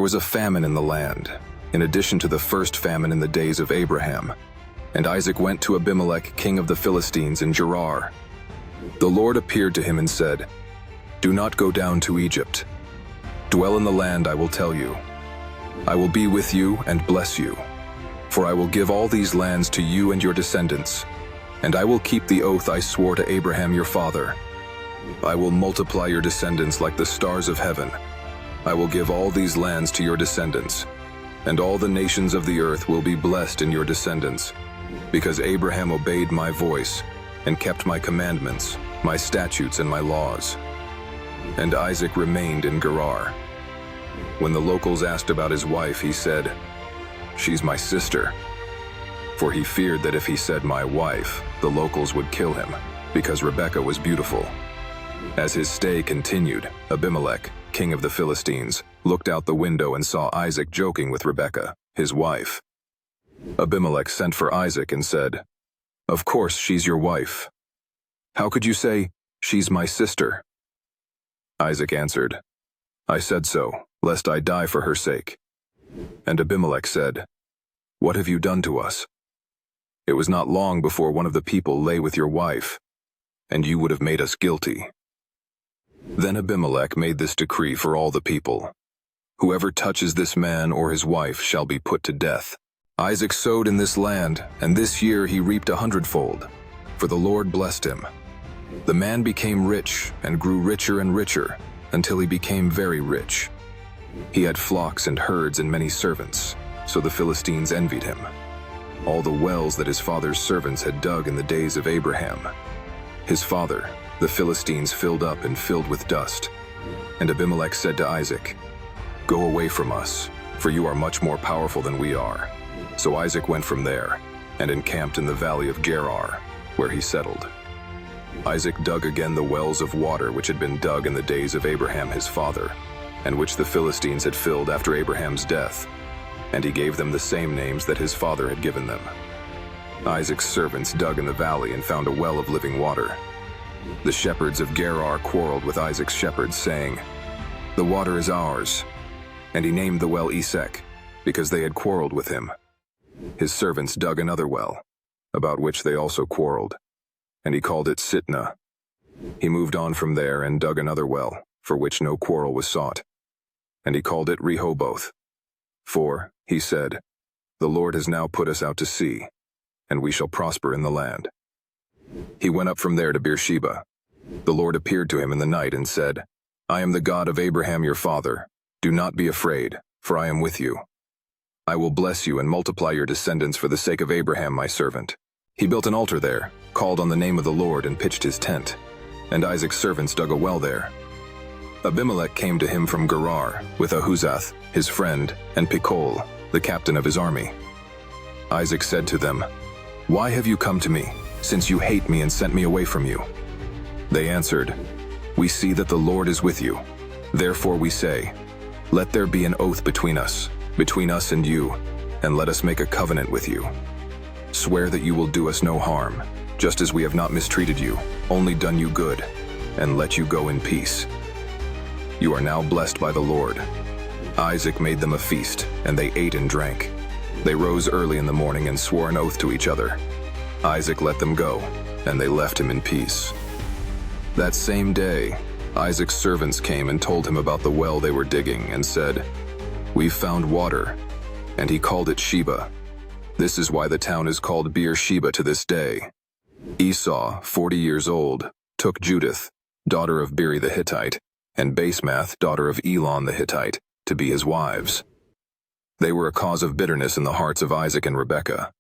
was a famine in the land, in addition to the first famine in the days of Abraham. And Isaac went to Abimelech, king of the Philistines, in Gerar. The Lord appeared to him and said, "Do not go down to Egypt. Dwell in the land I will tell you. I will be with you and bless you. For I will give all these lands to you and your descendants, and I will keep the oath I swore to Abraham your father. I will multiply your descendants like the stars of heaven. I will give all these lands to your descendants, and all the nations of the earth will be blessed in your descendants, because Abraham obeyed my voice and kept my commandments, my statutes, and my laws." And Isaac remained in Gerar. When the locals asked about his wife, he said, "She's my sister." For he feared that if he said "my wife," the locals would kill him, because Rebekah was beautiful. As his stay continued, Abimelech, king of the Philistines, looked out the window and saw Isaac joking with Rebekah, his wife. Abimelech sent for Isaac and said, "Of course she's your wife. How could you say, 'She's my sister'?" Isaac answered, "I said so, lest I die for her sake." And Abimelech said, "What have you done to us? It was not long before one of the people lay with your wife, and you would have made us guilty." Then Abimelech made this decree for all the people: "Whoever touches this man or his wife shall be put to death." Isaac sowed in this land, and this year he reaped 100-fold, for the Lord blessed him. The man became rich and grew richer and richer, until he became very rich. He had flocks and herds and many servants, so the Philistines envied him. All the wells that his father's servants had dug in the days of Abraham, his father, the Philistines filled up and filled with dust. And Abimelech said to Isaac, "Go away from us, for you are much more powerful than we are." So Isaac went from there and encamped in the valley of Gerar, where he settled. Isaac dug again the wells of water which had been dug in the days of Abraham his father, and which the Philistines had filled after Abraham's death, and he gave them the same names that his father had given them. Isaac's servants dug in the valley and found a well of living water. The shepherds of Gerar quarreled with Isaac's shepherds, saying, "The water is ours." And he named the well Esek, because they had quarreled with him. His servants dug another well, about which they also quarreled, and he called it Sitnah. He moved on from there and dug another well, for which no quarrel was sought, and he called it Rehoboth. For, he said, "The Lord has now put us out to sea, and we shall prosper in the land." He went up from there to Beersheba. The Lord appeared to him in the night and said, "I am the God of Abraham your father. Do not be afraid, for I am with you. I will bless you and multiply your descendants for the sake of Abraham my servant." He built an altar there, called on the name of the Lord, and pitched his tent. And Isaac's servants dug a well there. Abimelech came to him from Gerar, with Ahuzath, his friend, and Pichol, the captain of his army. Isaac said to them, "Why have you come to me, since you hate me and sent me away from you?" They answered, "We see that the Lord is with you. Therefore we say, let there be an oath between us and you, and let us make a covenant with you. Swear that you will do us no harm, just as we have not mistreated you, only done you good, and let you go in peace. You are now blessed by the Lord." Isaac made them a feast, and they ate and drank. They rose early in the morning and swore an oath to each other. Isaac let them go, and they left him in peace. That same day, Isaac's servants came and told him about the well they were digging, and said, "We've found water." And he called it Sheba. This is why the town is called Beersheba to this day. Esau, 40 years old, took Judith, daughter of Beri the Hittite, and Basemath, daughter of Elon the Hittite, to be his wives. They were a cause of bitterness in the hearts of Isaac and Rebekah.